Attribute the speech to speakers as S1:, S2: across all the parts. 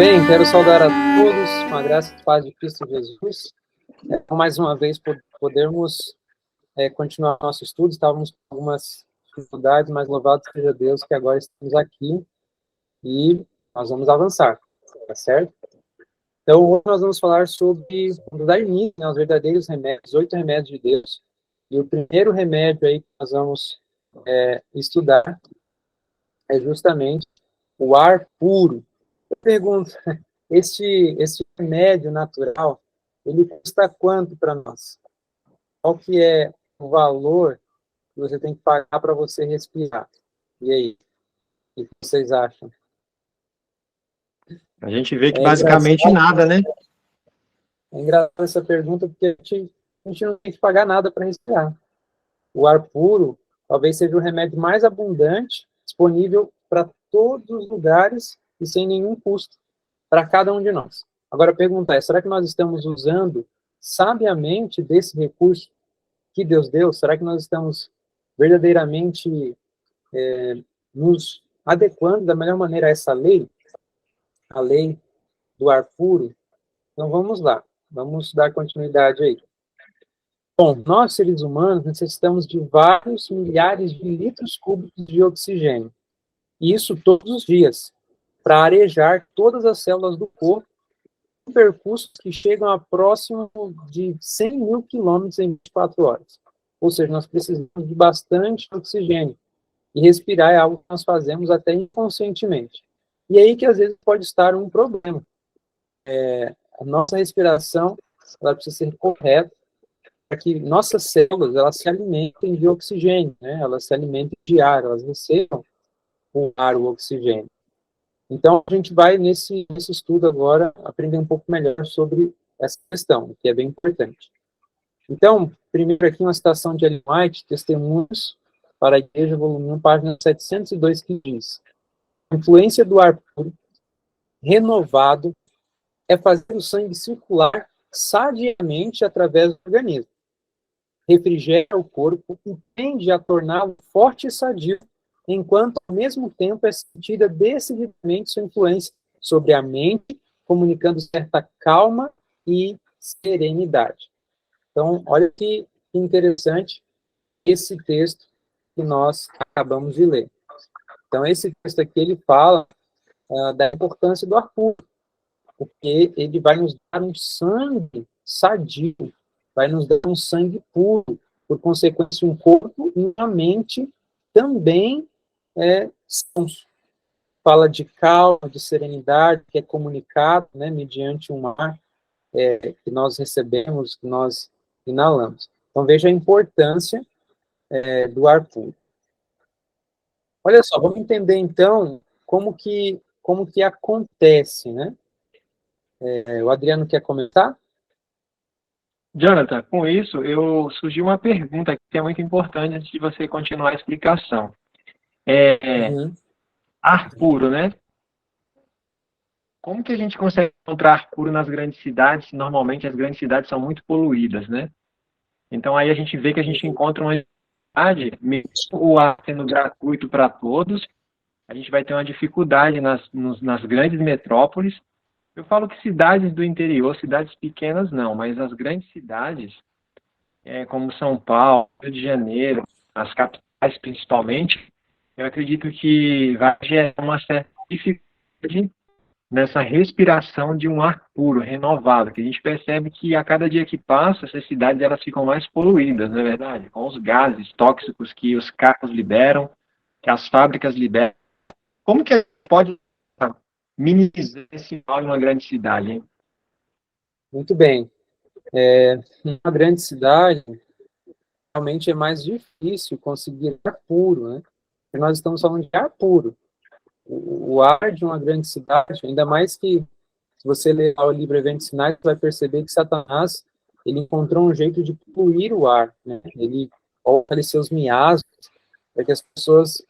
S1: Bem, quero saudar a todos com a graça e paz de Cristo Jesus. Mais uma vez, podermos continuar nosso estudo. Estávamos com algumas dificuldades, mas louvado seja Deus que agora estamos aqui e nós vamos avançar, tá certo? Então, hoje nós vamos falar sobre, vamos dar início, né, aos verdadeiros remédios, 8 remédios de Deus. E o primeiro remédio aí que nós vamos estudar é justamente o ar puro. Eu pergunto, esse remédio natural, ele custa quanto para nós? Qual que é o valor que você tem que pagar para você respirar? E aí, o que vocês acham?
S2: A gente vê que basicamente nada, né?
S1: É engraçado essa pergunta, porque a gente não tem que pagar nada para respirar. O ar puro talvez seja o remédio mais abundante, disponível para todos os lugares e sem nenhum custo para cada um de nós. Agora a pergunta é, será que nós estamos usando sabiamente desse recurso que Deus deu? Será que nós estamos verdadeiramente nos adequando da melhor maneira a essa lei? A lei do ar puro? Então vamos lá, vamos dar continuidade aí. Bom, nós seres humanos necessitamos de vários milhares de litros cúbicos de oxigênio. E isso todos os dias, para arejar todas as células do corpo, em percursos que chegam a próximo de 100 mil quilômetros em 24 horas. Ou seja, nós precisamos de bastante oxigênio. E respirar é algo que nós fazemos até inconscientemente. E aí que às vezes pode estar um problema. A nossa respiração, ela precisa ser correta para que nossas células, elas se alimentem de oxigênio, né? Elas se alimentem de ar, elas recebam o ar, o oxigênio. Então, a gente vai, nesse estudo agora, aprender um pouco melhor sobre essa questão, que é bem importante. Então, primeiro aqui uma citação de Ellen White, Testemunhos para a Igreja, volume 1, página 702, que diz: a influência do ar puro, renovado, é fazer o sangue circular sadiamente através do organismo. Refrigera o corpo e tende a torná-lo forte e sadio, enquanto, ao mesmo tempo, é sentida decididamente sua influência sobre a mente, comunicando certa calma e serenidade. Então, olha que interessante esse texto que nós acabamos de ler. Então, esse texto aqui, ele fala da importância do ar puro, porque ele vai nos dar um sangue sadio, vai nos dar um sangue puro, por consequência, um corpo e uma mente também sãos. Fala de calma, de serenidade, que é comunicado, né, mediante um ar que nós recebemos, que nós inalamos. Então, veja a importância do ar puro. Olha só, vamos entender, então, como que acontece, né? O Adriano quer comentar?
S2: Jonathan, com isso, surgiu uma pergunta que é muito importante antes de você continuar a explicação. Ar puro, né? Como que a gente consegue encontrar ar puro nas grandes cidades? Normalmente, as grandes cidades são muito poluídas, né? Então, aí a gente vê que a gente encontra uma dificuldade, mesmo o ar sendo gratuito para todos, a gente vai ter uma dificuldade nas grandes metrópoles. Eu falo que cidades do interior, cidades pequenas não, mas as grandes cidades, como São Paulo, Rio de Janeiro, as capitais principalmente, eu acredito que vai gerar uma certa dificuldade nessa respiração de um ar puro, renovado, que a gente percebe que a cada dia que passa, essas cidades elas ficam mais poluídas, não é verdade? Com os gases tóxicos que os carros liberam, que as fábricas liberam. Como que a gente pode minimizar esse mal em uma grande cidade, hein?
S1: Muito bem. Uma grande cidade, realmente é mais difícil conseguir ar puro, né? Porque nós estamos falando de ar puro. O ar de uma grande cidade, ainda mais que, se você ler o livro Eventos Sinais, você vai perceber que Satanás, ele encontrou um jeito de poluir o ar, né? Ele coloca ali seus miasmas, para que as pessoas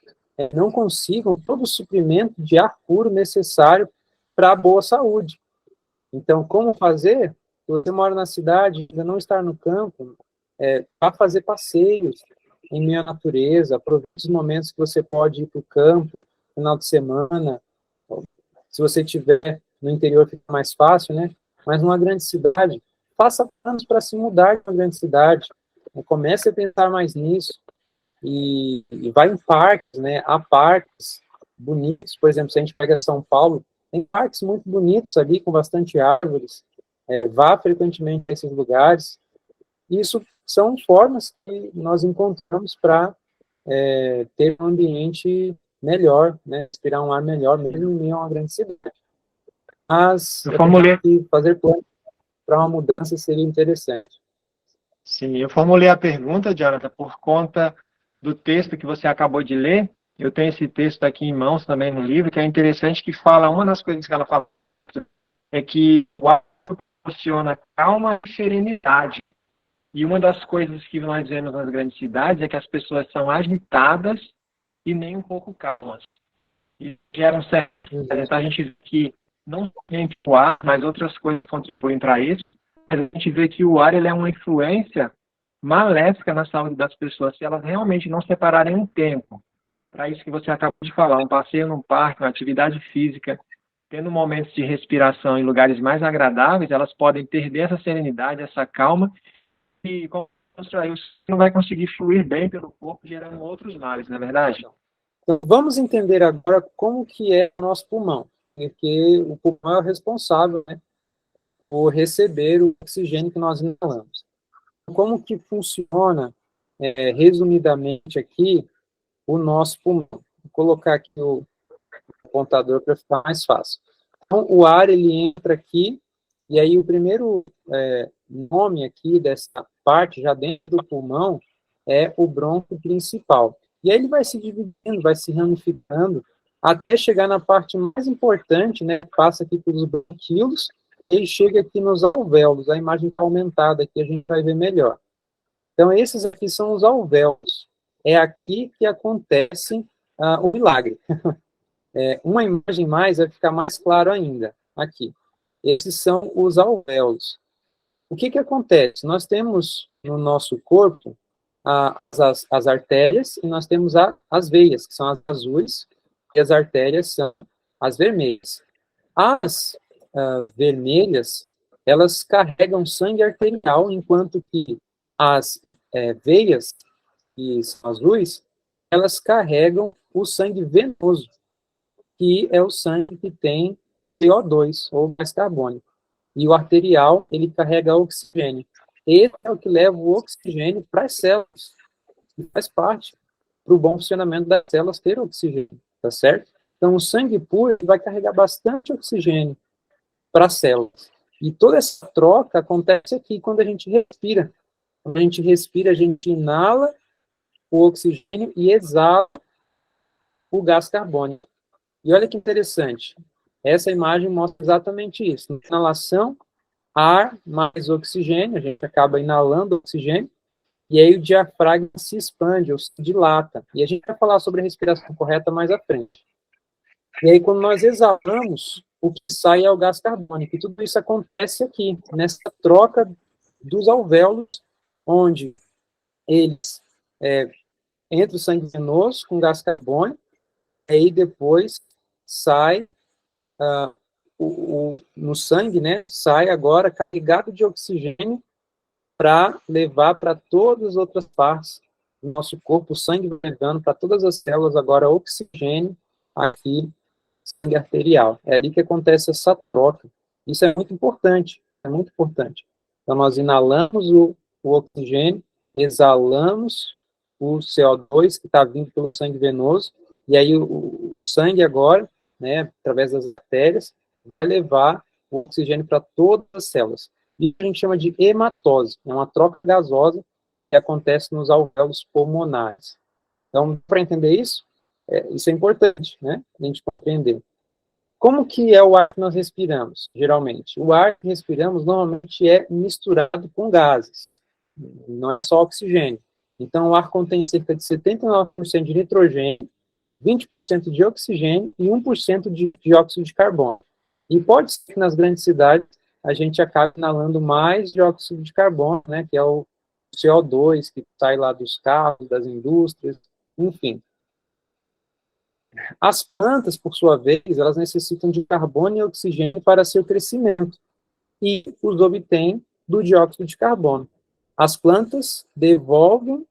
S1: não consigam todo o suprimento de ar puro necessário para a boa saúde. Então, como fazer? Se você mora na cidade, ainda não está no campo, vá fazer passeios em meio à natureza, aproveite os momentos que você pode ir para o campo, final de semana. Se você tiver no interior fica mais fácil, né? Mas numa grande cidade, faça planos para se mudar de uma grande cidade, né? Comece a pensar mais nisso, e vai em parques, né? Há parques bonitos, por exemplo, se a gente pega São Paulo, tem parques muito bonitos ali, com bastante árvores, vá frequentemente a esses lugares. Isso são formas que nós encontramos para ter um ambiente melhor, né? Respirar um ar melhor, mesmo em meio a uma grande cidade. Mas
S2: Eu
S1: eu
S2: formulei,
S1: acredito que fazer planos para uma mudança seria interessante.
S2: sim, eu formulei a pergunta, Jonathan, por conta do texto que você acabou de ler. Eu tenho esse texto aqui em mãos também no livro, que é interessante, que fala, uma das coisas que ela fala é que o ar proporciona calma e serenidade. E uma das coisas que nós vemos nas grandes cidades é que as pessoas são agitadas e nem um pouco calmas. E geram certo. Então a gente vê que não somente o ar, mas outras coisas contribuem para isso. Mas a gente vê que o ar ele é uma influência maléfica na saúde das pessoas se elas realmente não separarem um tempo. Para isso que você acabou de falar, um passeio num parque, uma atividade física, tendo momentos de respiração em lugares mais agradáveis, elas podem perder essa serenidade, essa calma, e como você não vai conseguir fluir bem pelo corpo, gerando outros males, não é verdade?
S1: Então, vamos entender agora como que é o nosso pulmão, porque o pulmão é o responsável, né, por receber o oxigênio que nós inalamos. Como que funciona, resumidamente aqui, o nosso pulmão? Vou colocar aqui o contador para ficar mais fácil. Então, o ar, ele entra aqui, e aí o primeiro nome aqui dessa parte, já dentro do pulmão, é o bronco principal. E aí ele vai se dividindo, vai se ramificando, até chegar na parte mais importante, né, passa aqui pelos bronquíolos, e chega aqui nos alvéolos, a imagem está aumentada aqui, a gente vai ver melhor. Então, esses aqui são os alvéolos. É aqui que acontece o milagre. Uma imagem mais vai ficar mais claro ainda, aqui. Esses são os alvéolos. O que acontece? Nós temos no nosso corpo as artérias e nós temos as veias, que são as azuis, e as artérias são as vermelhas. As vermelhas, elas carregam sangue arterial, enquanto que as veias, que são azuis, elas carregam o sangue venoso, que é o sangue que tem CO2, ou gás carbônico. E o arterial, ele carrega oxigênio. Esse é o que leva o oxigênio para as células. E faz parte para o bom funcionamento das células ter oxigênio, tá certo? Então, o sangue puro vai carregar bastante oxigênio para as células. E toda essa troca acontece aqui quando a gente respira. Quando a gente respira, a gente inala o oxigênio e exala o gás carbônico. E olha que interessante, essa imagem mostra exatamente isso. Inalação, ar mais oxigênio, a gente acaba inalando oxigênio, e aí o diafragma se expande, ou se dilata. E a gente vai falar sobre a respiração correta mais à frente. E aí, quando nós exalamos, o que sai é o gás carbônico. E tudo isso acontece aqui, nessa troca dos alvéolos, onde eles entra o sangue venoso com gás carbônico, e aí depois sai no sangue, né, sai agora carregado de oxigênio para levar para todas as outras partes do nosso corpo, o sangue vai levando para todas as células agora oxigênio aqui, sangue arterial. É ali que acontece essa troca. Isso é muito importante, é muito importante. Então, nós inalamos o oxigênio, exalamos o CO2 que está vindo pelo sangue venoso, e aí o sangue agora, né, através das artérias, vai levar o oxigênio para todas as células. Isso a gente chama de hematose, é uma troca gasosa que acontece nos alvéolos pulmonares. Então, para entender isso, isso é importante, né, a gente compreender. Como que é o ar que nós respiramos, geralmente? O ar que respiramos normalmente é misturado com gases, não é só oxigênio. Então, o ar contém cerca de 79% de nitrogênio, 20% de oxigênio e 1% de dióxido de carbono. E pode ser que nas grandes cidades a gente acabe inalando mais dióxido de carbono, né, que é o CO2 que sai lá dos carros, das indústrias, enfim. As plantas, por sua vez, elas necessitam de carbono e oxigênio para seu crescimento e os obtêm do dióxido de carbono. As plantas devolvem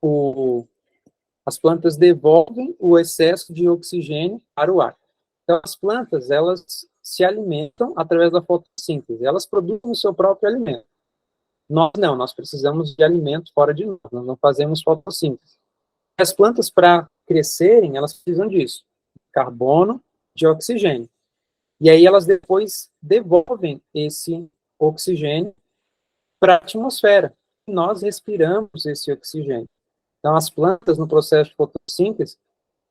S1: o, as plantas devolvem o excesso de oxigênio para o ar. Então, as plantas, elas se alimentam através da fotossíntese. Elas produzem o seu próprio alimento. Nós não, nós precisamos de alimento fora de nós não fazemos fotossíntese. As plantas, para crescerem, elas precisam disso, carbono, de oxigênio. E aí elas depois devolvem esse oxigênio para a atmosfera. E nós respiramos esse oxigênio. Então, as plantas, no processo de fotossíntese,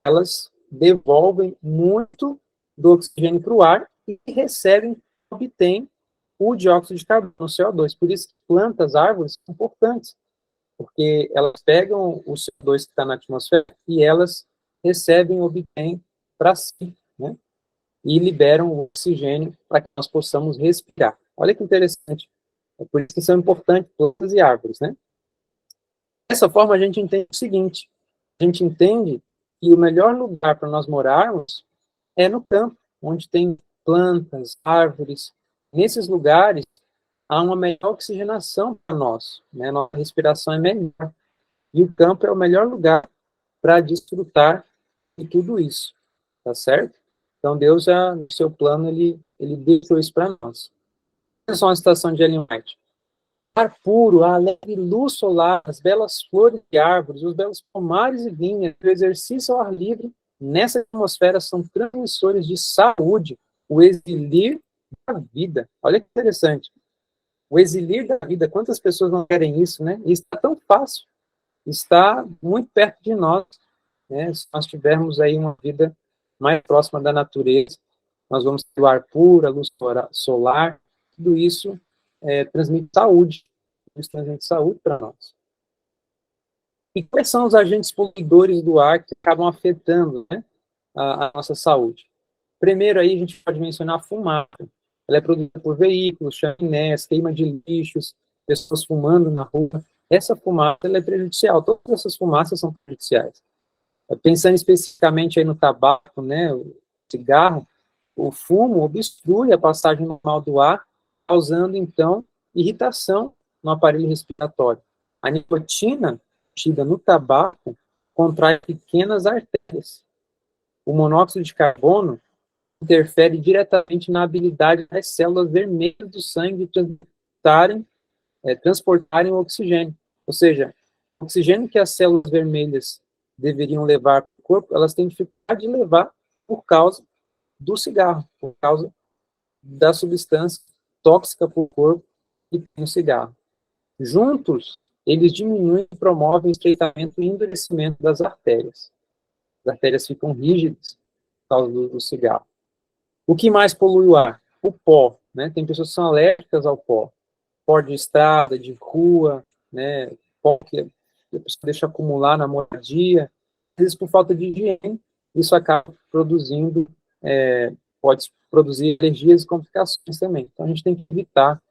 S1: elas devolvem muito do oxigênio para o ar e recebem, obtêm o dióxido de carbono, o CO2. Por isso que plantas, árvores, são importantes, porque elas pegam o CO2 que está na atmosfera e elas recebem, obtêm para si, né? E liberam o oxigênio para que nós possamos respirar. Olha que interessante. É por isso que são importantes plantas e árvores, né? Dessa forma, a gente entende o seguinte: a gente entende que o melhor lugar para nós morarmos é no campo, onde tem plantas, árvores. Nesses lugares, há uma melhor oxigenação para nós, né? Nossa respiração é melhor. E o campo é o melhor lugar para desfrutar de tudo isso, tá certo? Então, Deus, já, no seu plano, ele deixou isso para nós. Olha só uma citação de Ellen White. Ar puro, a alegre luz solar, as belas flores e árvores, os belos pomares e vinhas, o exercício ao ar livre, nessa atmosfera são transmissores de saúde, o exilir da vida. Olha que interessante. O exilir da vida, quantas pessoas não querem isso, né? E está tão fácil, está muito perto de nós, né? Se nós tivermos aí uma vida mais próxima da natureza, nós vamos ter o ar puro, a luz solar, tudo isso transmite saúde, isso transmite saúde para nós. E quais são os agentes poluidores do ar que acabam afetando, né, a nossa saúde? Primeiro aí a gente pode mencionar a fumaça. Ela é produzida por veículos, chaminés, queima de lixos, pessoas fumando na rua. Essa fumaça ela é prejudicial. Todas essas fumaças são prejudiciais. Pensando especificamente aí no tabaco, né, o cigarro, o fumo obstrui a passagem normal do ar, causando, então, irritação no aparelho respiratório. A nicotina, contida no tabaco, contrai pequenas artérias. O monóxido de carbono interfere diretamente na habilidade das células vermelhas do sangue de transportarem o oxigênio. Ou seja, o oxigênio que as células vermelhas deveriam levar para o corpo, elas têm dificuldade de levar por causa do cigarro, por causa da substância tóxica para o corpo que tem o cigarro. Juntos, eles diminuem e promovem o estreitamento e endurecimento das artérias. As artérias ficam rígidas por causa do cigarro. O que mais polui o ar? O pó, né? Tem pessoas que são alérgicas ao pó. Pó de estrada, de rua, né? Pó que a pessoa deixa acumular na moradia. Às vezes, por falta de higiene, isso acaba produzindo, pode produzir alergias e complicações também. Então, a gente tem que evitar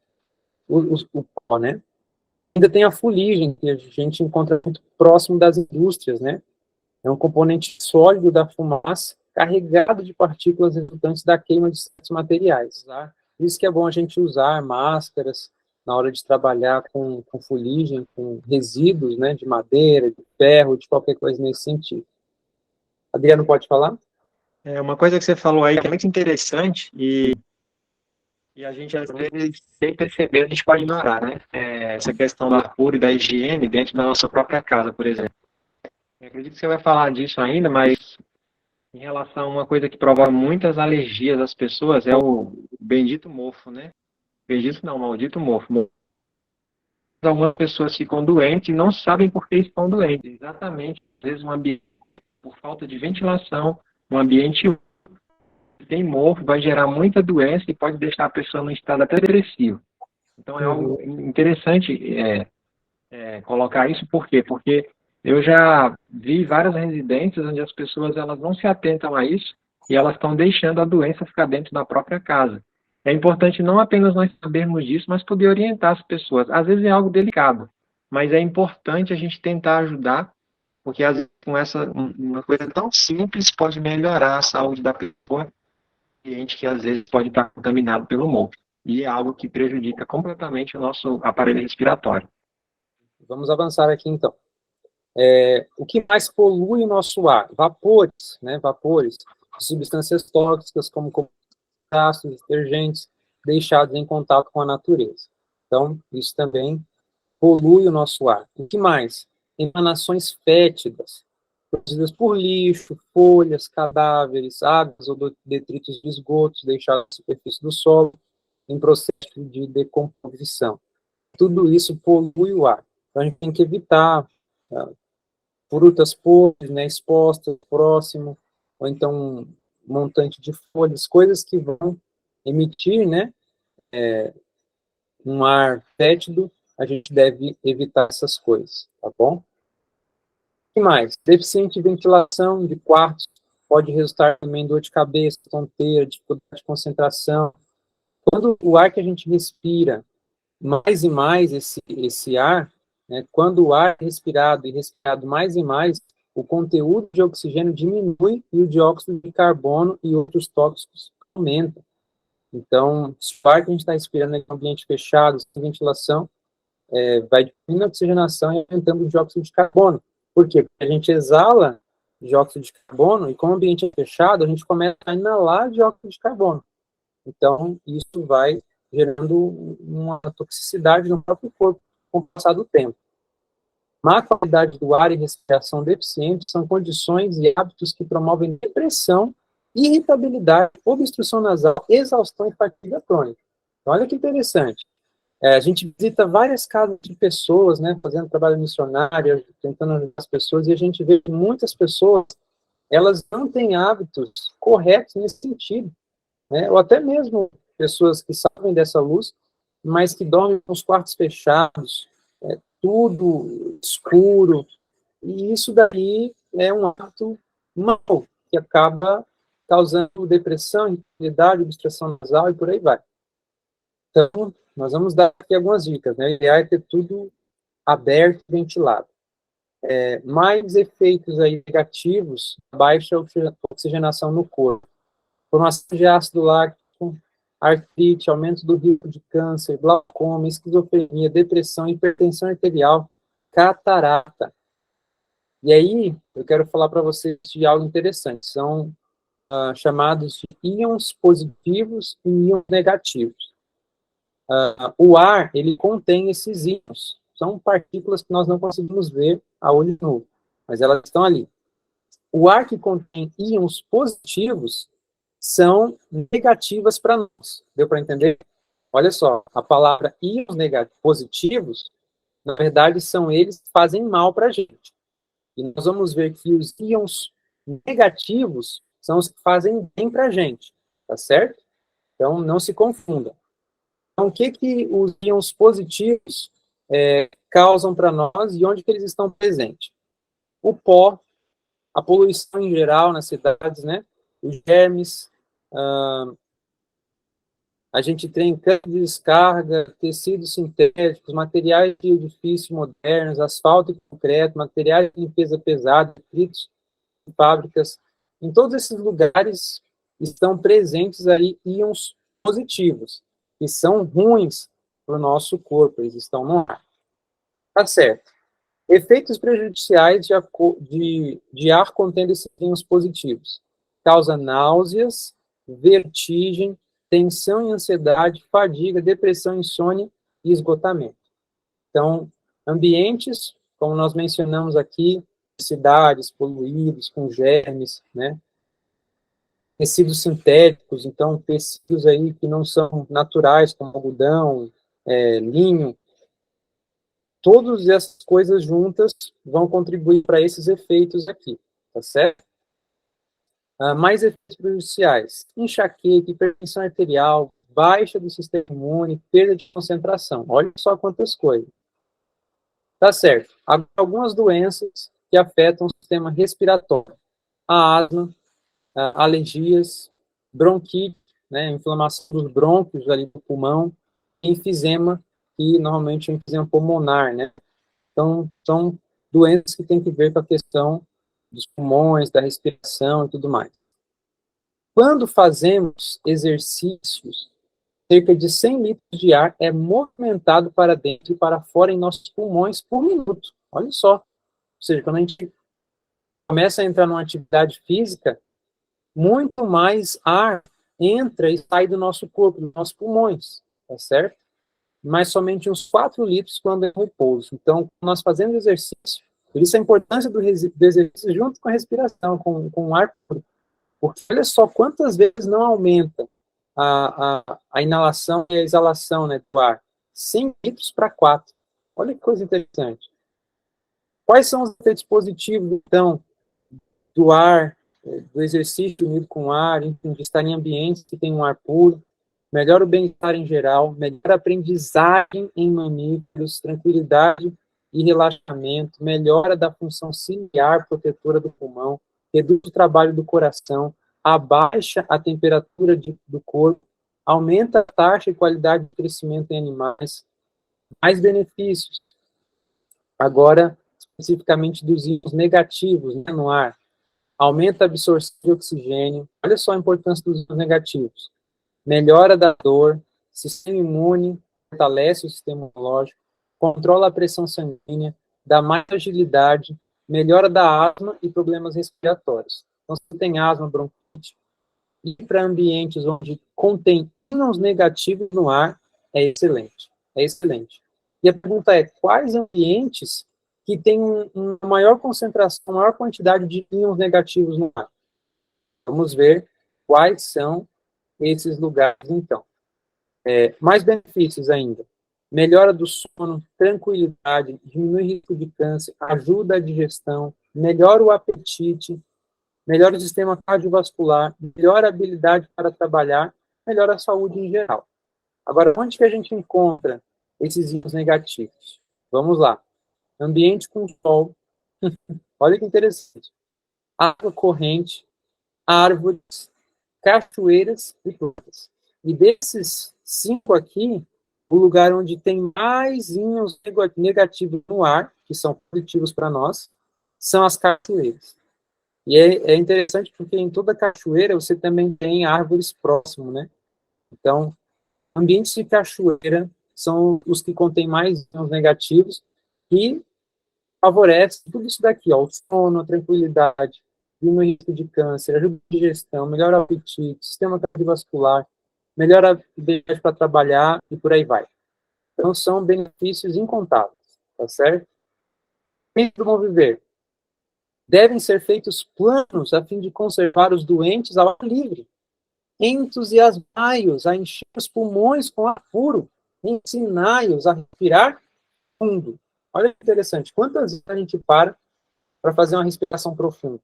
S1: o pó, né? Ainda tem a fuligem, que a gente encontra muito próximo das indústrias, né? É um componente sólido da fumaça, carregado de partículas resultantes da queima de certos materiais. Tá? Por isso que é bom a gente usar máscaras na hora de trabalhar com fuligem, com resíduos, né, de madeira, de ferro, de qualquer coisa nesse sentido. Adriano, pode falar?
S2: Uma coisa que você falou aí que é muito interessante e a gente, às vezes, sem perceber, a gente pode ignorar, né? Essa questão do ar puro e da higiene dentro da nossa própria casa, por exemplo. Eu acredito que você vai falar disso ainda, mas em relação a uma coisa que provoca muitas alergias às pessoas é o bendito mofo, né? Bendito não, maldito mofo. Algumas pessoas ficam doentes e não sabem por que estão doentes. Exatamente, às vezes, por falta de ventilação, um ambiente que tem mofo vai gerar muita doença e pode deixar a pessoa num estado até depressivo. Então, é algo interessante colocar isso. Por quê? Porque eu já vi várias residências onde as pessoas elas não se atentam a isso e elas estão deixando a doença ficar dentro da própria casa. É importante não apenas nós sabermos disso, mas poder orientar as pessoas. Às vezes é algo delicado, mas é importante a gente tentar ajudar porque às vezes com uma coisa tão simples pode melhorar a saúde da pessoa, gente que às vezes pode estar contaminado pelo mofo. E é algo que prejudica completamente o nosso aparelho respiratório.
S1: Vamos avançar aqui, então. O que mais polui o nosso ar? Vapores, né? Vapores de substâncias tóxicas, como ácidos, detergentes, deixados em contato com a natureza. Então, isso também polui o nosso ar. O que mais? Emanações fétidas, produzidas por lixo, folhas, cadáveres, águas ou detritos de esgotos deixados na superfície do solo em processo de decomposição. Tudo isso polui o ar. Então, a gente tem que evitar frutas podres, né, expostas, próximo, ou então um montante de folhas, coisas que vão emitir, né, um ar fétido, a gente deve evitar essas coisas, tá bom? O que mais? Deficiente de ventilação de quartos pode resultar também em dor de cabeça, tonteira, dificuldade de concentração. Quando o ar que a gente respira, mais e mais esse ar, né, quando o ar é respirado e respirado mais e mais, o conteúdo de oxigênio diminui e o dióxido de carbono e outros tóxicos aumentam. Então, se o ar que a gente está respirando em um ambiente fechado, sem ventilação, vai diminuindo a oxigenação e aumentando o dióxido de carbono. Por quê? Porque a gente exala dióxido de carbono e como o ambiente é fechado, a gente começa a inalar dióxido de carbono. Então, isso vai gerando uma toxicidade no próprio corpo com o passar do tempo. Má qualidade do ar e respiração deficiente são condições e hábitos que promovem depressão, irritabilidade, obstrução nasal, exaustão e fadiga crônica. Então, olha que interessante. A gente visita várias casas de pessoas, né, fazendo trabalho missionário, tentando ajudar as pessoas, e a gente vê que muitas pessoas, elas não têm hábitos corretos nesse sentido, né, ou até mesmo pessoas que sabem dessa luz, mas que dormem nos quartos fechados, tudo escuro, e isso daí é um hábito mau, que acaba causando depressão, irritabilidade, obstrução nasal e por aí vai. Então, nós vamos dar aqui algumas dicas, né? O ideal é ter tudo aberto e ventilado. Mais efeitos aí negativos, baixa oxigenação no corpo. Formação de ácido láctico, artrite, aumento do risco de câncer, glaucoma, esquizofrenia, depressão, hipertensão arterial, catarata. E aí, eu quero falar para vocês de algo interessante. São chamados de íons positivos e íons negativos. O ar, ele contém esses íons. São partículas que nós não conseguimos ver a olho nu, mas elas estão ali. O ar que contém íons positivos são negativas para nós. Deu para entender? Olha só, a palavra íons positivos, na verdade, são eles que fazem mal para a gente. E nós vamos ver que os íons negativos são os que fazem bem para a gente, tá certo? Então, não se confunda. Então, o que os íons positivos causam para nós e onde que eles estão presentes? O pó, a poluição em geral nas cidades, né? Os germes, a gente tem cano de descarga, tecidos sintéticos, materiais de edifícios modernos, asfalto e concreto, materiais de limpeza pesada, detritos de fábricas. Em todos esses lugares estão presentes aí íons positivos, que são ruins para o nosso corpo, eles estão no ar. Tá certo. Efeitos prejudiciais de ar contendo esses íons positivos. Causa náuseas, vertigem, tensão e ansiedade, fadiga, depressão, insônia e esgotamento. Então, ambientes, como nós mencionamos aqui, cidades poluídos, com germes, né? Tecidos sintéticos, então tecidos aí que não são naturais, como algodão, linho, todas essas coisas juntas vão contribuir para esses efeitos aqui, tá certo? Mais efeitos prejudiciais: enxaqueca, hipertensão arterial, baixa do sistema imune, perda de concentração. Olha só quantas coisas. Tá certo. Há algumas doenças que afetam o sistema respiratório. A asma, alergias, bronquite, né, inflamação dos brônquios ali do pulmão, enfisema, que normalmente é um enfisema pulmonar, né? Então, são doenças que têm que ver com a questão dos pulmões, da respiração e tudo mais. Quando fazemos exercícios, cerca de 100 litros de ar é movimentado para dentro e para fora em nossos pulmões por minuto. Olha só. Ou seja, quando a gente começa a entrar numa atividade física, muito mais ar entra e sai do nosso corpo, dos nossos pulmões, tá certo? Mas somente uns 4 litros quando é repouso. Então, nós fazemos exercício, por isso a importância do exercício junto com a respiração, com o ar puro. Porque olha só quantas vezes não aumenta a inalação e a exalação, né, do ar. 100 litros para 4. Olha que coisa interessante. Quais são os efeitos positivos, então, do ar, do exercício unido com o ar, enfim, de estar em ambientes que têm um ar puro? Melhora o bem-estar em geral, melhora a aprendizagem em mamíferos, tranquilidade e relaxamento, melhora da função ciliar protetora do pulmão, reduz o trabalho do coração, abaixa a temperatura do corpo, aumenta a taxa e qualidade de crescimento em animais. Mais benefícios. Agora, especificamente dos íons negativos, né, no ar. Aumenta a absorção de oxigênio. Olha só a importância dos íons negativos. Melhora da dor, sistema imune, fortalece o sistema imunológico, controla a pressão sanguínea, dá mais agilidade, melhora da asma e problemas respiratórios. Então, se tem asma, bronquite, ir para ambientes onde contém íons negativos no ar é excelente. É excelente. E a pergunta é, quais ambientes que têm uma maior concentração, maior quantidade de íons negativos no ar? Vamos ver quais são esses lugares, então. Mais benefícios ainda. Melhora do sono, tranquilidade, diminui o risco de câncer, ajuda a digestão, melhora o apetite, melhora o sistema cardiovascular, melhora a habilidade para trabalhar, melhora a saúde em geral. Agora, onde que a gente encontra esses íons negativos? Vamos lá. Ambiente com sol. Olha que interessante. Água corrente, árvores, cachoeiras e plantas. E desses 5 aqui, o lugar onde tem mais íons negativos no ar, que são positivos para nós, são as cachoeiras. E é interessante porque em toda cachoeira você também tem árvores próximo, né? Então, ambientes de cachoeira são os que contêm mais íons negativos e favorecem tudo isso daqui, ó, o sono, a tranquilidade, diminui o risco de câncer, ajuda a digestão, melhora o apetite, sistema cardiovascular, melhora a habilidade para trabalhar e por aí vai. Então, são benefícios incontáveis, tá certo? Do bom viver. Devem ser feitos planos a fim de conservar os doentes ao ar livre. Entusiasmai-os a encher os pulmões com ar puro. Ensinai-os a respirar fundo. Olha que interessante. Quantas vezes a gente para fazer uma respiração profunda?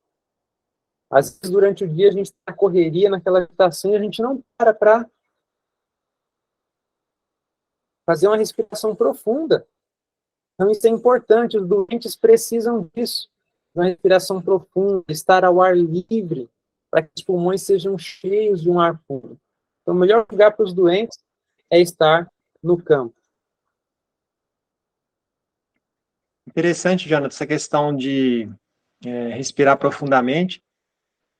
S1: Às vezes, durante o dia, a gente está na correria, naquela agitação, e a gente não para fazer uma respiração profunda. Então, isso é importante. Os doentes precisam disso. Uma respiração profunda, estar ao ar livre, para que os pulmões sejam cheios de um ar puro. Então, o melhor lugar para os doentes é estar no campo.
S2: Interessante, Jonathan, essa questão de respirar profundamente,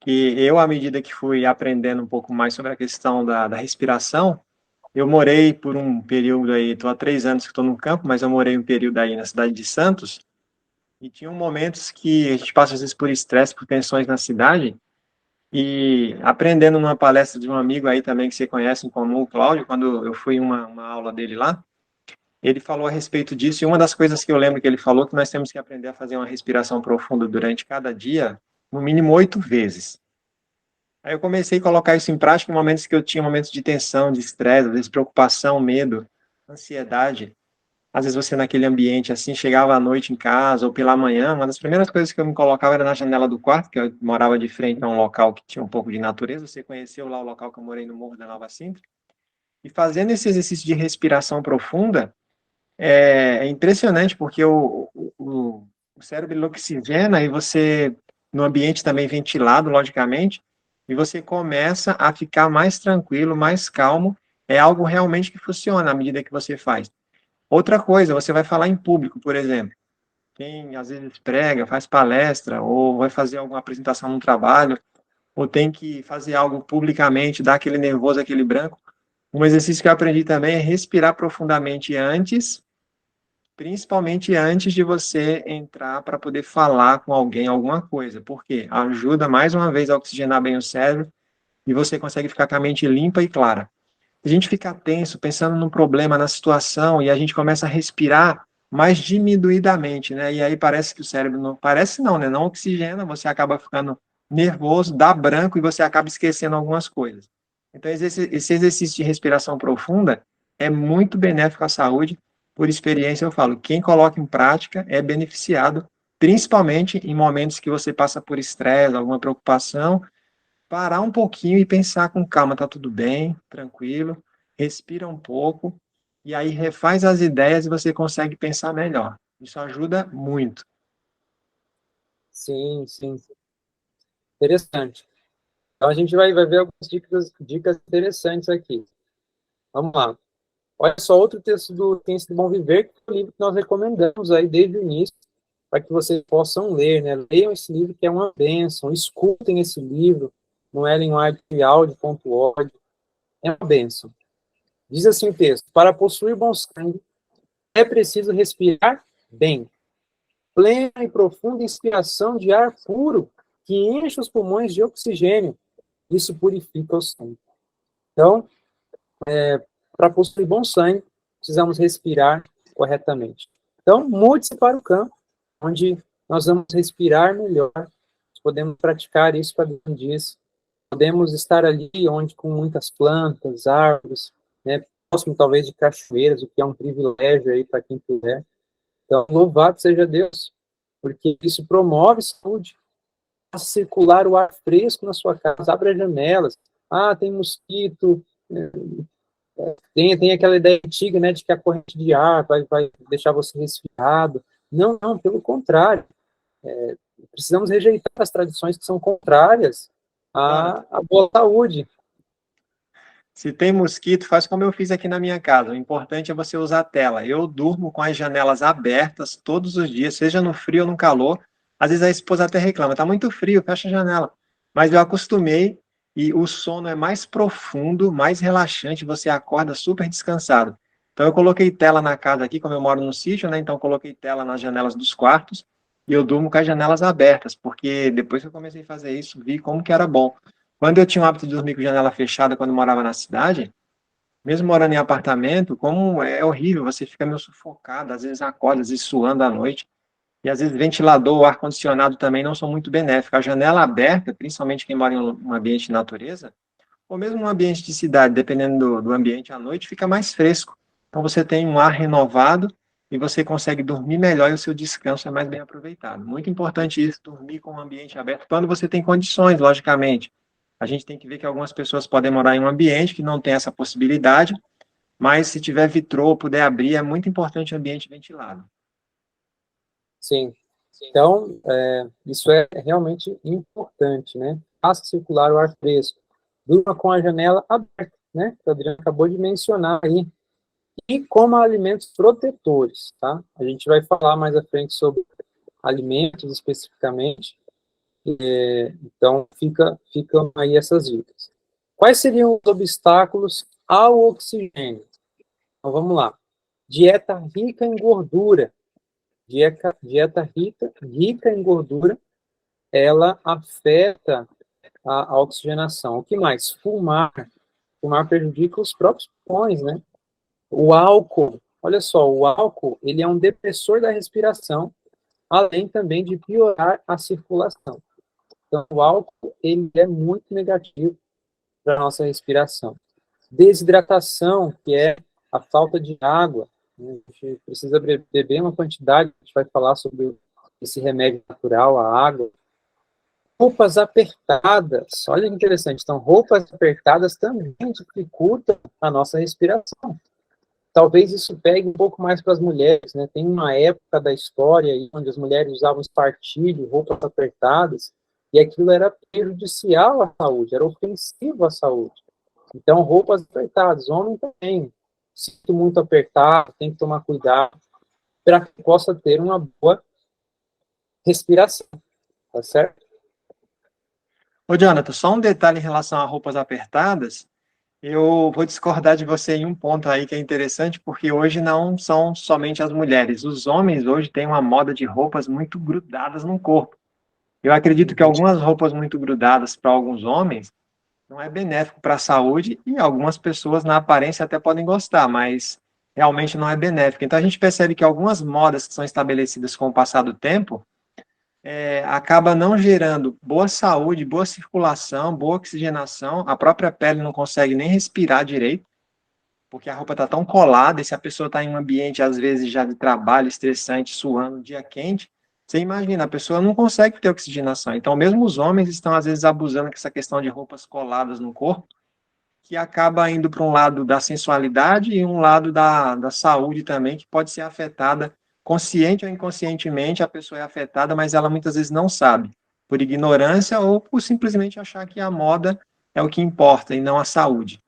S2: que eu, à medida que fui aprendendo um pouco mais sobre a questão da respiração, eu morei por um período aí, estou há 3 anos que estou no campo, mas eu morei um período aí na cidade de Santos, e tinham momentos que a gente passa às vezes por estresse, por tensões na cidade, e aprendendo numa palestra de um amigo aí também que você conhece em comum, o Cláudio, quando eu fui em uma aula dele lá, ele falou a respeito disso, e uma das coisas que eu lembro que ele falou que nós temos que aprender a fazer uma respiração profunda durante cada dia, no mínimo 8 vezes. Aí eu comecei a colocar isso em prática em momentos que eu tinha momentos de tensão, de estresse, às vezes preocupação, medo, ansiedade. Às vezes você naquele ambiente assim, chegava à noite em casa ou pela manhã, uma das primeiras coisas que eu me colocava era na janela do quarto, que eu morava de frente a um local que tinha um pouco de natureza. Você conheceu lá o local que eu morei no Morro da Nova Sintra? E fazendo esse exercício de respiração profunda, é impressionante, porque o cérebro ele oxigena e você, no ambiente também ventilado, logicamente, e você começa a ficar mais tranquilo, mais calmo. É algo realmente que funciona à medida que você faz. Outra coisa, você vai falar em público, por exemplo. quem às vezes prega, faz palestra, ou vai fazer alguma apresentação no trabalho, ou tem que fazer algo publicamente, dá aquele nervoso, aquele branco. Um exercício que eu aprendi também é respirar profundamente antes, principalmente antes de você entrar para poder falar com alguém alguma coisa. Por quê? Ajuda mais uma vez a oxigenar bem o cérebro e você consegue ficar com a mente limpa e clara. A gente fica tenso, pensando no problema, na situação, e a gente começa a respirar mais diminuidamente, né? E aí parece que o cérebro não... Parece não, né? Não oxigena, você acaba ficando nervoso, dá branco e você acaba esquecendo algumas coisas. Então, esse exercício de respiração profunda é muito benéfico à saúde. Por experiência, eu falo, quem coloca em prática é beneficiado, principalmente em momentos que você passa por estresse, alguma preocupação, parar um pouquinho e pensar com calma, tá tudo bem, tranquilo, respira um pouco, e aí refaz as ideias e você consegue pensar melhor. Isso ajuda muito.
S1: Sim, sim. Interessante. Então, a gente vai ver algumas dicas interessantes aqui. Vamos lá. Olha só, outro texto do Tem Sido Bom Viver, que é um livro que nós recomendamos aí desde o início, para que vocês possam ler, né? Leiam esse livro, que é uma bênção. Escutem esse livro no ellenwhiteaudio.org. É uma bênção. Diz assim o texto: para possuir bom sangue, é preciso respirar bem. Plena e profunda inspiração de ar puro, que enche os pulmões de oxigênio. Isso purifica o sangue. Então, para possuir bom sangue, precisamos respirar corretamente. Então, mude-se para o campo, onde nós vamos respirar melhor. Podemos praticar isso para dias. Podemos estar ali onde com muitas plantas, árvores, né, próximo talvez de cachoeiras, o que é um privilégio aí para quem puder. Então, louvado seja Deus, porque isso promove saúde. Faça circular o ar fresco na sua casa, abra as janelas. Ah, tem mosquito, tem aquela ideia antiga, né, de que a corrente de ar vai deixar você resfriado. Não, não, pelo contrário. Precisamos rejeitar as tradições que são contrárias
S2: Cara,
S1: à boa saúde.
S2: se tem mosquito, faz como eu fiz aqui na minha casa. O importante é você usar a tela. Eu durmo com as janelas abertas todos os dias, seja no frio ou no calor. Às vezes a esposa até reclama, tá muito frio, fecha a janela. Mas eu acostumei e o sono é mais profundo, mais relaxante, você acorda super descansado. Então eu coloquei tela na casa aqui, como eu moro no sítio, né? Então eu coloquei tela nas janelas dos quartos e eu durmo com as janelas abertas, porque depois que eu comecei a fazer isso, vi como que era bom. Quando eu tinha o hábito de dormir com janela fechada quando morava na cidade, mesmo morando em apartamento, como é horrível, você fica meio sufocado, às vezes acorda, às vezes suando à noite, e às vezes ventilador, ar-condicionado também não são muito benéficos. A janela aberta, principalmente quem mora em um ambiente de natureza, ou mesmo um ambiente de cidade, dependendo do ambiente à noite, fica mais fresco. Então você tem um ar renovado e você consegue dormir melhor e o seu descanso é mais bem aproveitado. Muito importante isso, dormir com o ambiente aberto, quando você tem condições, logicamente. A gente tem que ver que algumas pessoas podem morar em um ambiente que não tem essa possibilidade, mas se tiver vitrô, puder abrir, é muito importante o ambiente ventilado.
S1: Sim. Então, isso é realmente importante, né? Faça circular o ar fresco. Durma com a janela aberta, né? Que o Adriano acabou de mencionar aí. E coma alimentos protetores, tá? A gente vai falar mais à frente sobre alimentos especificamente. Então, ficam aí essas dicas. Quais seriam os obstáculos ao oxigênio? Então, vamos lá. Dieta rica em gordura. Dieta rica em gordura, ela afeta a oxigenação. O que mais? Fumar. Fumar prejudica os próprios pulmões, né? O álcool. Olha só, o álcool, ele é um depressor da respiração, além também de piorar a circulação. Então, o álcool, ele é muito negativo para a nossa respiração. Desidratação, que é a falta de água, né? A gente precisa beber uma quantidade, a gente vai falar sobre esse remédio natural, a água. Roupas apertadas, olha que interessante, então roupas apertadas também dificultam a nossa respiração. Talvez isso pegue um pouco mais para as mulheres, né? Tem uma época da história aí onde as mulheres usavam espartilho, roupas apertadas, e aquilo era prejudicial à saúde, era ofensivo à saúde. Então, roupas apertadas, homem também, cinto muito apertado, tem que tomar cuidado para que possa ter uma boa respiração, tá certo?
S2: Ô, Jonathan, só um detalhe em relação a roupas apertadas. Eu vou discordar de você em um ponto aí que é interessante, porque hoje não são somente as mulheres. Os homens hoje têm uma moda de roupas muito grudadas no corpo. Eu acredito que algumas roupas muito grudadas para alguns homens não é benéfico para a saúde e algumas pessoas na aparência até podem gostar, mas realmente não é benéfico. Então a gente percebe que algumas modas que são estabelecidas com o passar do tempo acaba não gerando boa saúde, boa circulação, boa oxigenação, a própria pele não consegue nem respirar direito, porque a roupa está tão colada, e se a pessoa está em um ambiente, às vezes, já de trabalho estressante, suando, dia quente, você imagina, a pessoa não consegue ter oxigenação. Então, mesmo os homens estão, às vezes, abusando com essa questão de roupas coladas no corpo, que acaba indo para um lado da sensualidade e um lado da saúde também, que pode ser afetada, consciente ou inconscientemente, a pessoa é afetada, mas ela muitas vezes não sabe, por ignorância ou por simplesmente achar que a moda é o que importa e não a saúde.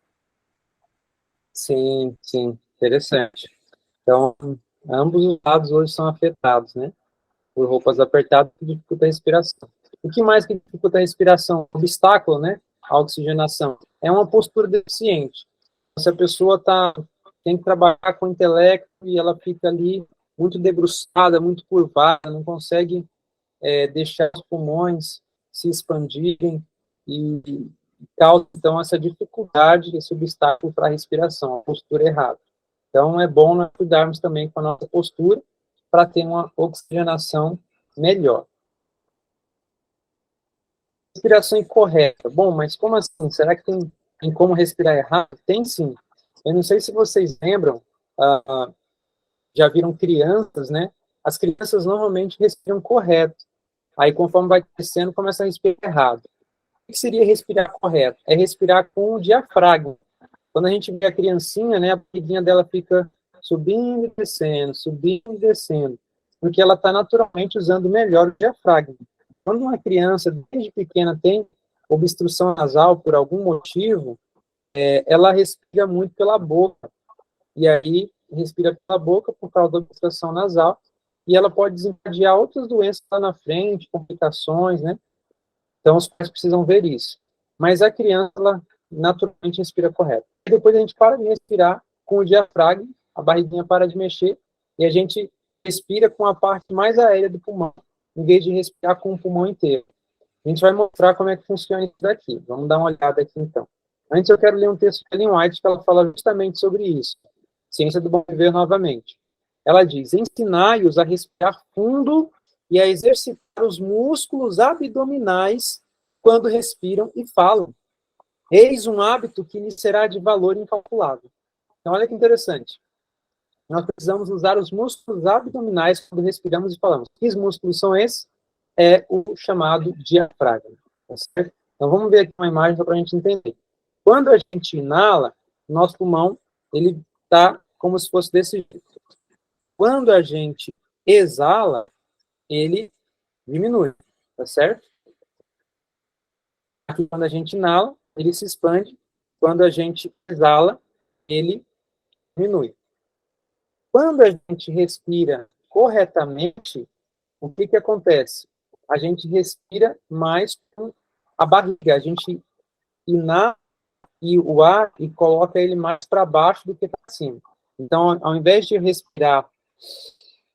S1: Sim, sim, interessante. Então, ambos os lados hoje são afetados, né? Por roupas apertadas que dificulta a respiração. O que mais que dificulta a respiração? Obstáculo, né? A oxigenação. É uma postura deficiente. Se a pessoa tem que trabalhar com o intelecto e ela fica ali muito debruçada, muito curvada, não consegue deixar os pulmões se expandirem e causa, então, essa dificuldade, esse obstáculo para a respiração, a postura errada. Então, é bom nós cuidarmos também com a nossa postura para ter uma oxigenação melhor. Respiração incorreta. Bom, mas como assim? Será que tem como respirar errado? Tem sim. Eu não sei se vocês lembram, já viram crianças, né? As crianças normalmente respiram correto. Aí, conforme vai crescendo, começa a respirar errado. O que seria respirar correto? É respirar com o diafragma. Quando a gente vê a criancinha, né, a barriguinha dela fica subindo e descendo, porque ela está naturalmente usando melhor o diafragma. Quando uma criança, desde pequena, tem obstrução nasal por algum motivo, ela respira muito pela boca. E aí, respira pela boca por causa da obstrução nasal, e ela pode desencadear outras doenças lá na frente, complicações, né? Então, os pais precisam ver isso. Mas a criança, ela naturalmente respira correto. Depois a gente para de respirar com o diafragma, a barriguinha para de mexer, e a gente respira com a parte mais aérea do pulmão, em vez de respirar com o pulmão inteiro. A gente vai mostrar como é que funciona isso daqui. Vamos dar uma olhada aqui, então. Antes, eu quero ler um texto de Ellen White, que ela fala justamente sobre isso. Ciência do Bom Viver novamente. Ela diz, ensinai-os a respirar fundo e a exercitar os músculos abdominais quando respiram e falam. Eis um hábito que lhes será de valor incalculável. Então, olha que interessante. Nós precisamos usar os músculos abdominais quando respiramos e falamos. Que músculos são esses? É o chamado diafragma. Tá certo? Então, vamos ver aqui uma imagem para a gente entender. Quando a gente inala, nosso pulmão ele está como se fosse desse jeito. Quando a gente exala, ele diminui, tá certo? Aqui, quando a gente inala, ele se expande. Quando a gente exala, ele diminui. Quando a gente respira corretamente, o que acontece? A gente respira mais com a barriga. A gente inala e o ar e coloca ele mais para baixo do que para cima. Então, ao invés de respirar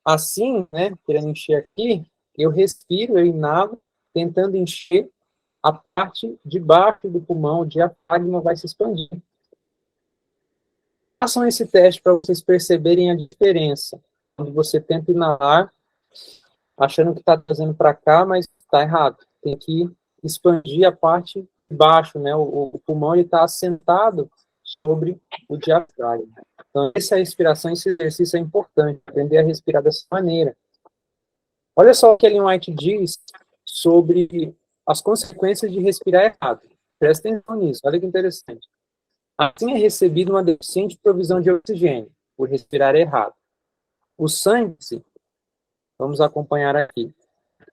S1: assim, né, querendo encher aqui, eu respiro, eu inalo, tentando encher a parte de baixo do pulmão, o diafragma vai se expandir. Façam esse teste para vocês perceberem a diferença. Quando você tenta inalar, achando que está trazendo para cá, mas está errado. Tem que expandir a parte de baixo, né? O pulmão está assentado sobre o diafragma. Então, essa respiração, esse exercício é importante, aprender a respirar dessa maneira. Olha só o que Ellen White diz sobre as consequências de respirar errado. Presta atenção nisso, olha que interessante. Assim é recebida uma deficiente provisão de oxigênio, por respirar errado. O sangue, vamos acompanhar aqui,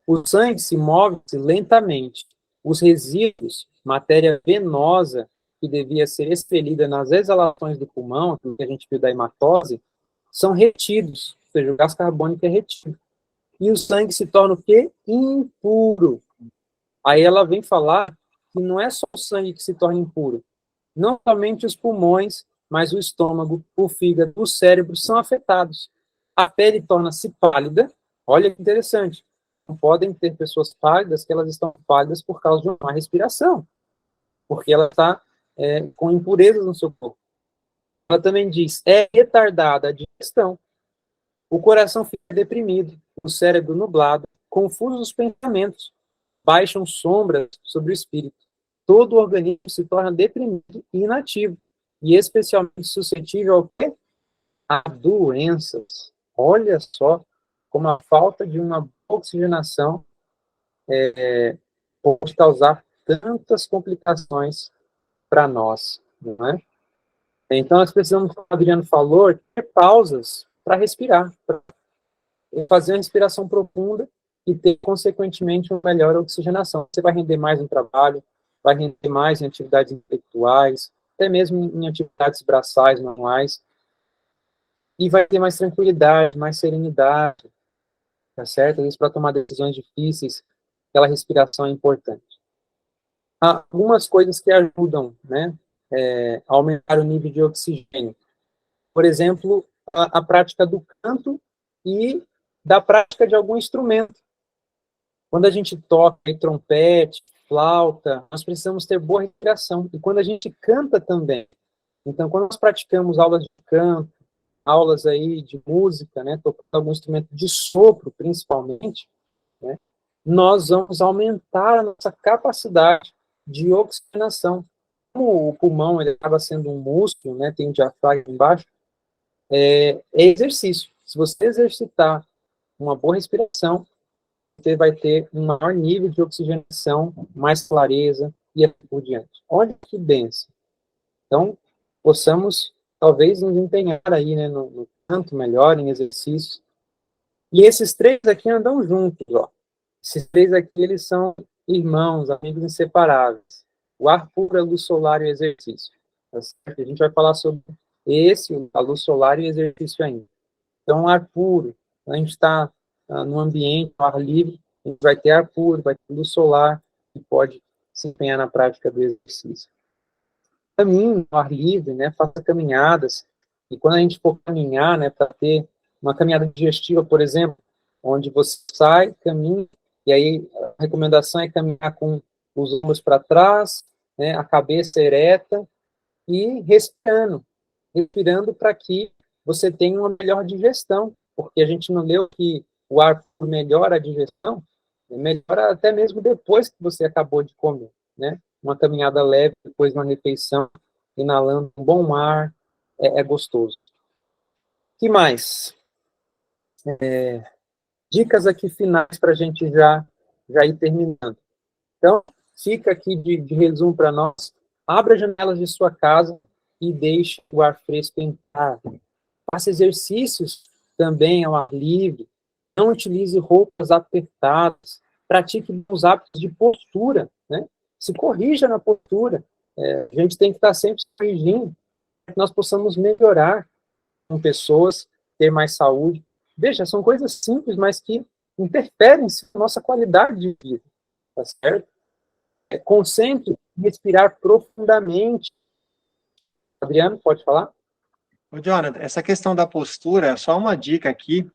S1: o sangue se move lentamente. Os resíduos, matéria venosa, que devia ser expelida nas exalações do pulmão, que a gente viu da hematose, são retidos, ou seja, o gás carbônico é retido. e o sangue se torna o quê? Impuro. Aí ela vem falar que não é só o sangue que se torna impuro, não somente os pulmões, mas o estômago, o fígado, o cérebro são afetados. A pele torna-se pálida. Olha que interessante. Não podem ter pessoas pálidas que elas estão pálidas por causa de uma má respiração, porque ela está com impurezas no seu corpo. Ela também diz, é retardada a digestão, o coração fica deprimido, o cérebro nublado, confusos os pensamentos, baixam sombras sobre o espírito. Todo o organismo se torna deprimido e inativo, e especialmente suscetível ao quê? A doenças. Olha só como a falta de uma boa oxigenação pode causar tantas complicações para nós, não é? Então, nós precisamos, como o Adriano falou, ter pausas para respirar, para fazer uma respiração profunda e ter, consequentemente, uma melhor oxigenação. Você vai render mais no trabalho, vai render mais em atividades intelectuais, até mesmo em atividades braçais, manuais, e vai ter mais tranquilidade, mais serenidade, tá certo? Às vezes, para tomar decisões difíceis, aquela respiração é importante. Há algumas coisas que ajudam, né, a aumentar o nível de oxigênio. Por exemplo, a prática do canto e da prática de algum instrumento. Quando a gente toca trompete, flauta, nós precisamos ter boa respiração. E quando a gente canta também. Então, quando nós praticamos aulas de canto, aulas aí de música, né, tocando algum instrumento de sopro, principalmente, né, nós vamos aumentar a nossa capacidade de oxigenação. Como o pulmão ele acaba sendo um músculo, né, tem um diafragma embaixo, é exercício. Se você exercitar uma boa respiração, você vai ter um maior nível de oxigenação, mais clareza e assim por diante. Olha que bênção. Então, possamos, talvez, nos empenhar aí, né, no canto melhor, em exercícios. E esses três aqui andam juntos, ó. Esses três aqui, eles são irmãos, amigos inseparáveis. O ar puro, a luz solar e o exercício. Tá certo? A gente vai falar sobre a luz solar e o exercício ainda. Então, ar puro, a gente está no ambiente, no ar livre, a gente vai ter ar puro, vai ter luz solar, e pode se empenhar na prática do exercício. Caminhe no ar livre, né, faça caminhadas, e quando a gente for caminhar, né, para ter uma caminhada digestiva, por exemplo, onde você sai, caminha, e aí a recomendação é caminhar com os ombros para trás, né, a cabeça ereta, e respirando para que você tenha uma melhor digestão, porque a gente não leu que o ar melhora a digestão, melhora até mesmo depois que você acabou de comer, né? Uma caminhada leve depois de uma refeição, inalando um bom ar, é gostoso. O que mais? Dicas aqui finais para a gente já ir terminando. Então, fica aqui de resumo para nós. Abra as janelas de sua casa e deixe o ar fresco entrar. Faça exercícios também ao ar livre. Não utilize roupas apertadas. Pratique bons hábitos de postura, né? Se corrija na postura. A gente tem que estar sempre se corrigindo para que nós possamos melhorar com pessoas, ter mais saúde. Veja, são coisas simples, mas que interferem na nossa qualidade de vida, tá certo? Concentre em respirar profundamente. Adriano, pode falar?
S2: Ô, Jonathan, essa questão da postura, só uma dica aqui,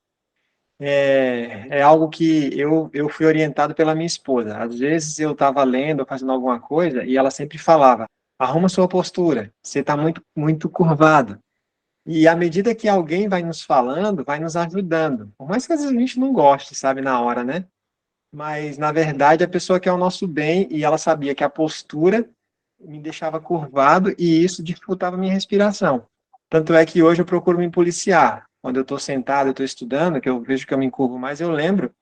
S2: é algo que eu fui orientado pela minha esposa. Às vezes eu estava lendo, fazendo alguma coisa, e ela sempre falava, arruma sua postura, você está muito, muito curvado. E à medida que alguém vai nos falando, vai nos ajudando. Por mais que às vezes a gente não goste, sabe, na hora, né? Mas, na verdade, a pessoa quer o nosso bem e ela sabia que a postura me deixava curvado e isso dificultava a minha respiração. Tanto é que hoje eu procuro me policiar. Quando eu estou sentado, eu estou estudando, que eu vejo que eu me encurvo mais, eu lembro.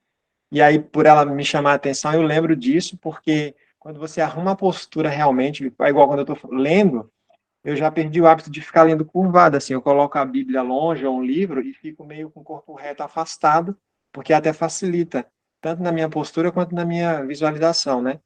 S2: E aí, por ela me chamar a atenção, eu lembro disso, porque quando você arruma a postura realmente, é igual quando eu estou lendo, eu já perdi o hábito de ficar lendo curvado, assim, eu coloco a Bíblia longe ou um livro e fico meio com o corpo reto afastado, porque até facilita, tanto na minha postura quanto na minha visualização, né?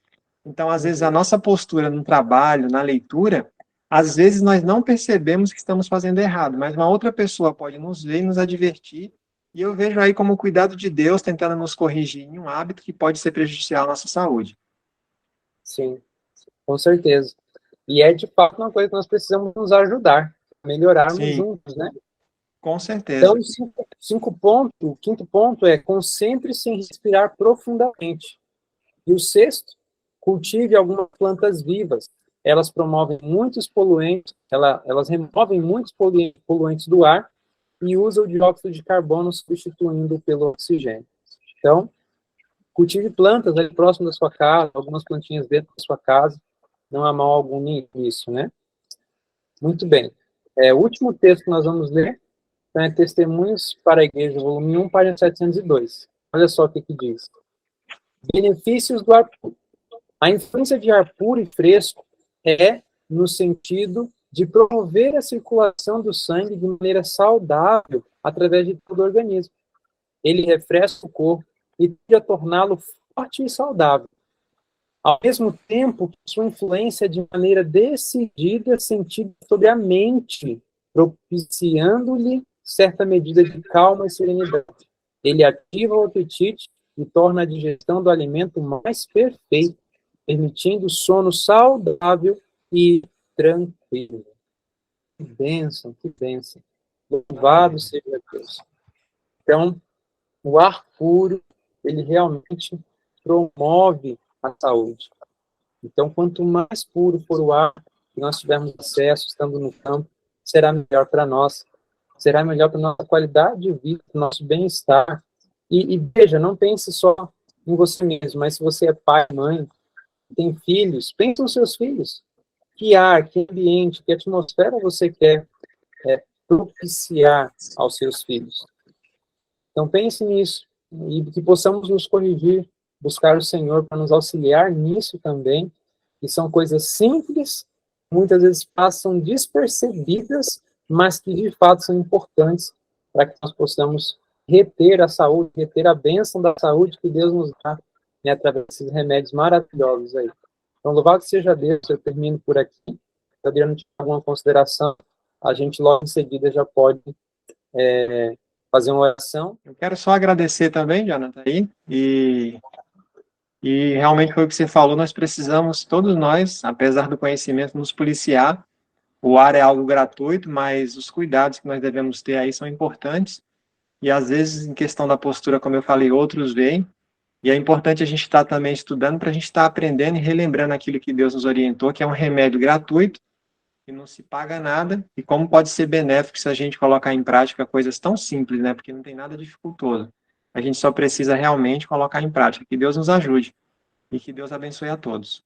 S2: Então, às vezes, a nossa postura no trabalho, na leitura, às vezes nós não percebemos que estamos fazendo errado, mas uma outra pessoa pode nos ver e nos advertir E eu vejo aí como o cuidado de Deus tentando nos corrigir em um hábito que pode ser prejudicial à nossa saúde.
S1: Sim, com certeza. E é de fato uma coisa que nós precisamos nos ajudar, melhorarmos
S2: Sim,
S1: juntos, né?
S2: com
S1: Então,
S2: certeza.
S1: o quinto ponto é concentre-se em respirar profundamente. E o sexto, cultive algumas plantas vivas. Elas promovem muitos poluentes, elas removem muitos poluentes do ar e usam o dióxido de carbono substituindo pelo oxigênio. Então, cultive plantas ali próximo da sua casa, algumas plantinhas dentro da sua casa, não há mal algum nisso, né? Muito bem. O último texto que nós vamos ler é Testemunhos para a Igreja, volume 1, página 702. Olha só o que diz. Benefícios do ar puro. A influência de ar puro e fresco é no sentido de promover a circulação do sangue de maneira saudável através de todo o organismo. Ele refresca o corpo e tende a torná-lo forte e saudável. Ao mesmo tempo que sua influência é de maneira decidida sentida sobre a mente, propiciando-lhe certa medida de calma e serenidade. Ele ativa o apetite e torna a digestão do alimento mais perfeita, permitindo sono saudável e tranquilo. Que bênção, que bênção. Louvado seja Deus. Então, o ar puro, ele realmente promove a saúde. Então, quanto mais puro for o ar que nós tivermos acesso, estando no campo, será melhor para nós, será melhor para a nossa qualidade de vida, para o nosso bem-estar. E veja, não pense só em você mesmo, mas se você é pai, mãe, tem filhos, pense nos seus filhos. Que ar, que ambiente, que atmosfera você quer propiciar aos seus filhos? Então pense nisso e que possamos nos corrigir, buscar o Senhor para nos auxiliar nisso também, que são coisas simples, muitas vezes passam despercebidas, mas que de fato são importantes para que nós possamos reter a saúde, reter a bênção da saúde que Deus nos dá, né, através desses remédios maravilhosos aí. Então, louvado seja Deus, eu termino por aqui. Se o Adriano tiver alguma consideração, a gente logo em seguida já pode fazer uma oração.
S2: Eu quero só agradecer também, Jonathan, aí, e realmente foi o que você falou, nós precisamos, todos nós, apesar do conhecimento, nos policiar. O ar é algo gratuito, mas os cuidados que nós devemos ter aí são importantes, e às vezes, em questão da postura, como eu falei, outros veem, e é importante a gente estar também estudando para a gente estar aprendendo e relembrando aquilo que Deus nos orientou, que é um remédio gratuito, que não se paga nada, e como pode ser benéfico se a gente colocar em prática coisas tão simples, né? Porque não tem nada dificultoso. A gente só precisa realmente colocar em prática. Que Deus nos ajude e que Deus abençoe a todos.